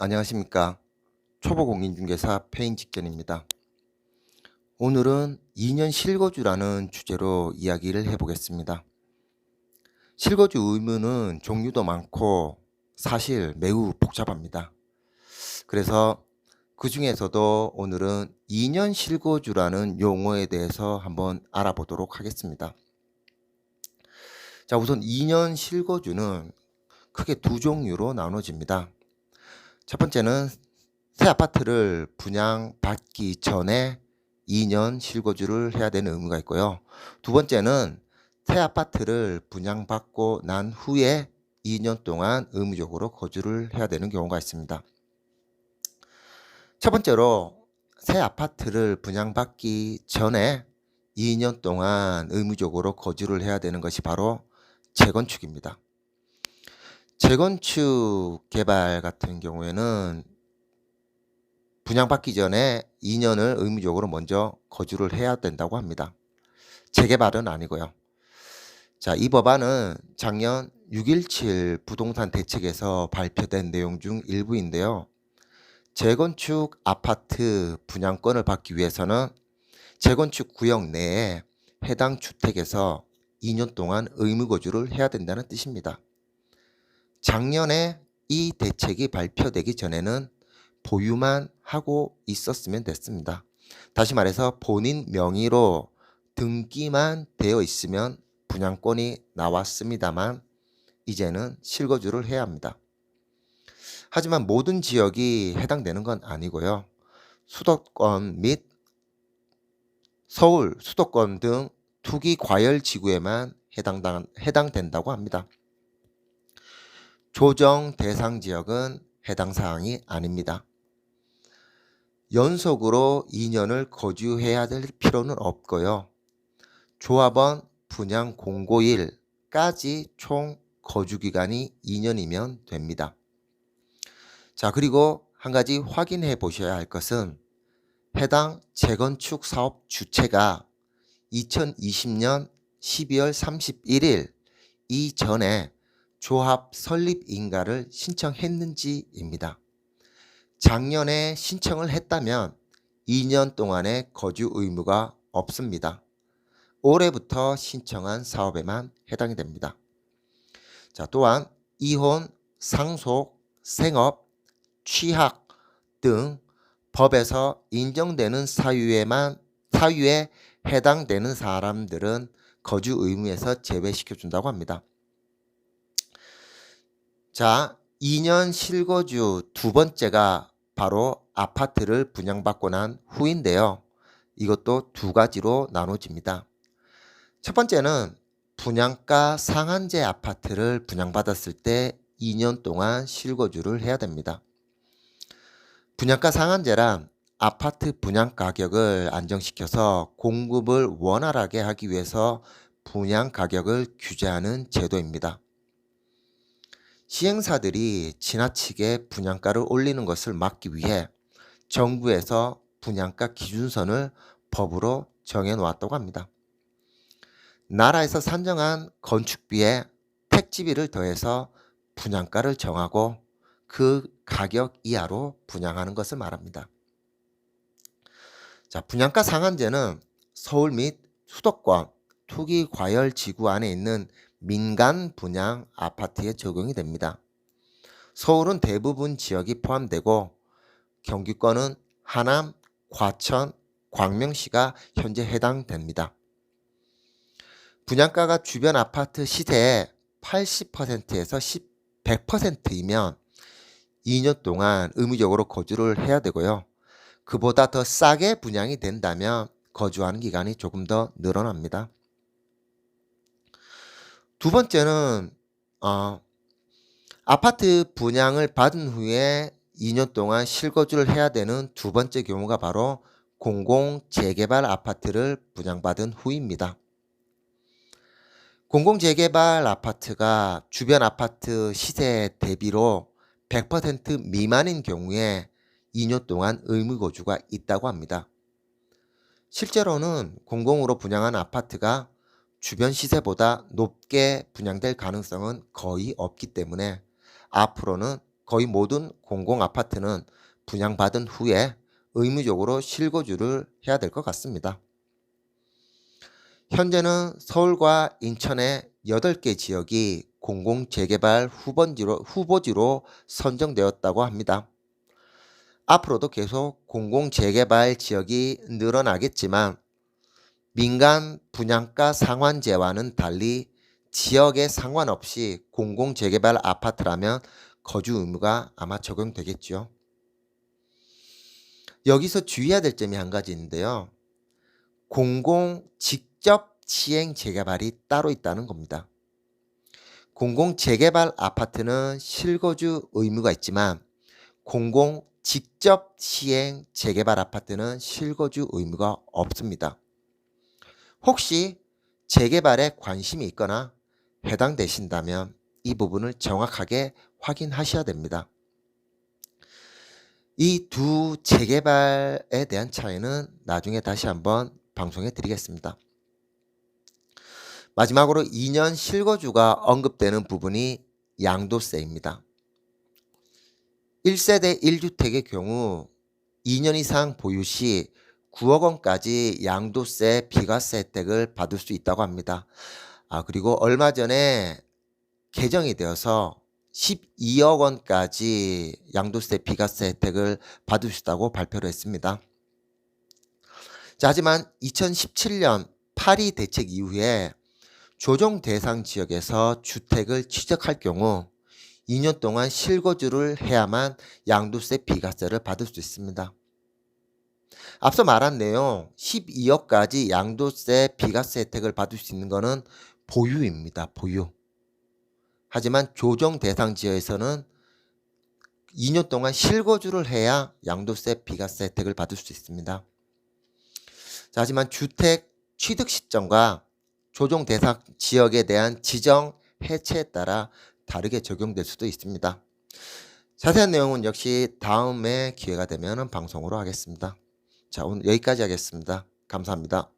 안녕하십니까. 초보공인중개사 패인직견입니다. 오늘은 2년 실거주라는 주제로 이야기를 해보겠습니다. 실거주 의무는 종류도 많고 사실 매우 복잡합니다. 그래서 그 중에서도 오늘은 2년 실거주라는 용어에 대해서 한번 알아보도록 하겠습니다. 자, 우선 2년 실거주는 크게 두 종류로 나눠집니다. 첫 번째는 새 아파트를 분양받기 전에 2년 실거주를 해야 되는 의무가 있고요. 두 번째는 새 아파트를 분양받고 난 후에 2년 동안 의무적으로 거주를 해야 되는 경우가 있습니다. 첫 번째로 새 아파트를 분양받기 전에 2년 동안 의무적으로 거주를 해야 되는 것이 바로 재건축입니다. 재건축 개발 같은 경우에는 분양받기 전에 2년을 의무적으로 먼저 거주를 해야 된다고 합니다. 재개발은 아니고요. 자, 이 법안은 작년 6.17 부동산 대책에서 발표된 내용 중 일부인데요. 재건축 아파트 분양권을 받기 위해서는 재건축 구역 내에 해당 주택에서 2년 동안 의무 거주를 해야 된다는 뜻입니다. 작년에 이 대책이 발표되기 전에는 보유만 하고 있었으면 됐습니다. 다시 말해서 본인 명의로 등기만 되어 있으면 분양권이 나왔습니다만 이제는 실거주를 해야 합니다. 하지만 모든 지역이 해당되는 건 아니고요. 수도권 및 서울, 수도권 등 투기 과열 지구에만 해당된다고 합니다. 조정 대상 지역은 해당 사항이 아닙니다. 연속으로 2년을 거주해야 될 필요는 없고요. 조합원 분양 공고일까지 총 거주기간이 2년이면 됩니다. 자, 그리고 한 가지 확인해 보셔야 할 것은 해당 재건축 사업 주체가 2020년 12월 31일 이전에 조합 설립 인가를 신청했는지입니다. 작년에 신청을 했다면 2년 동안의 거주 의무가 없습니다. 올해부터 신청한 사업에만 해당이 됩니다. 자, 또한 이혼, 상속, 생업, 취학 등 법에서 인정되는 사유에 해당되는 사람들은 거주 의무에서 제외시켜 준다고 합니다. 자, 2년 실거주 두 번째가 바로 아파트를 분양받고 난 후인데요. 이것도 두 가지로 나눠집니다. 첫 번째는 분양가 상한제 아파트를 분양받았을 때 2년 동안 실거주를 해야 됩니다. 분양가 상한제란 아파트 분양 가격을 안정시켜서 공급을 원활하게 하기 위해서 분양 가격을 규제하는 제도입니다. 시행사들이 지나치게 분양가를 올리는 것을 막기 위해 정부에서 분양가 기준선을 법으로 정해놓았다고 합니다. 나라에서 산정한 건축비에 택지비를 더해서 분양가를 정하고 그 가격 이하로 분양하는 것을 말합니다. 자, 분양가 상한제는 서울 및 수도권 투기 과열 지구 안에 있는 민간 분양 아파트에 적용이 됩니다. 서울은 대부분 지역이 포함되고 경기권은 하남, 과천, 광명시가 현재 해당됩니다. 분양가가 주변 아파트 시세의 80%에서 100%이면 2년 동안 의무적으로 거주를 해야 되고요. 그보다 더 싸게 분양이 된다면 거주하는 기간이 조금 더 늘어납니다. 두 번째는 아파트 분양을 받은 후에 2년 동안 실거주를 해야 되는 두 번째 경우가 바로 공공재개발 아파트를 분양받은 후입니다. 공공재개발 아파트가 주변 아파트 시세 대비로 100% 미만인 경우에 2년 동안 의무거주가 있다고 합니다. 실제로는 공공으로 분양한 아파트가 주변 시세보다 높게 분양될 가능성은 거의 없기 때문에 앞으로는 거의 모든 공공아파트는 분양받은 후에 의무적으로 실거주를 해야 될 것 같습니다. 현재는 서울과 인천의 8개 지역이 공공재개발 후보지로 선정되었다고 합니다. 앞으로도 계속 공공재개발 지역이 늘어나겠지만 민간 분양가 상한제와는 달리 지역에 상관없이 공공재개발 아파트라면 거주 의무가 아마 적용되겠죠. 여기서 주의해야 될 점이 한 가지 있는데요. 공공 직접 시행 재개발이 따로 있다는 겁니다. 공공 재개발 아파트는 실거주 의무가 있지만 공공 직접 시행 재개발 아파트는 실거주 의무가 없습니다. 혹시 재개발에 관심이 있거나 해당되신다면 이 부분을 정확하게 확인하셔야 됩니다. 이 두 재개발에 대한 차이는 나중에 다시 한번 방송해 드리겠습니다. 마지막으로 2년 실거주가 언급되는 부분이 양도세입니다. 1세대 1주택의 경우 2년 이상 보유 시 9억 원까지 양도세 비과세 혜택을 받을 수 있다고 합니다. 그리고 얼마 전에 개정이 되어서 12억 원까지 양도세 비과세 혜택을 받을 수 있다고 발표를 했습니다. 자, 하지만 2017년 파리 대책 이후에 조정 대상 지역에서 주택을 취득할 경우 2년 동안 실거주를 해야만 양도세 비과세를 받을 수 있습니다. 앞서 말한 내용 12억까지 양도세 비과세 혜택을 받을 수 있는 것은 보유입니다. 보유. 하지만 조정 대상 지역에서는 2년 동안 실거주를 해야 양도세 비과세 혜택을 받을 수 있습니다. 자, 하지만 주택 취득 시점과 조정 대상 지역에 대한 지정 해체에 따라 다르게 적용될 수도 있습니다. 자세한 내용은 역시 다음에 기회가 되면 방송으로 하겠습니다. 자, 오늘 여기까지 하겠습니다. 감사합니다.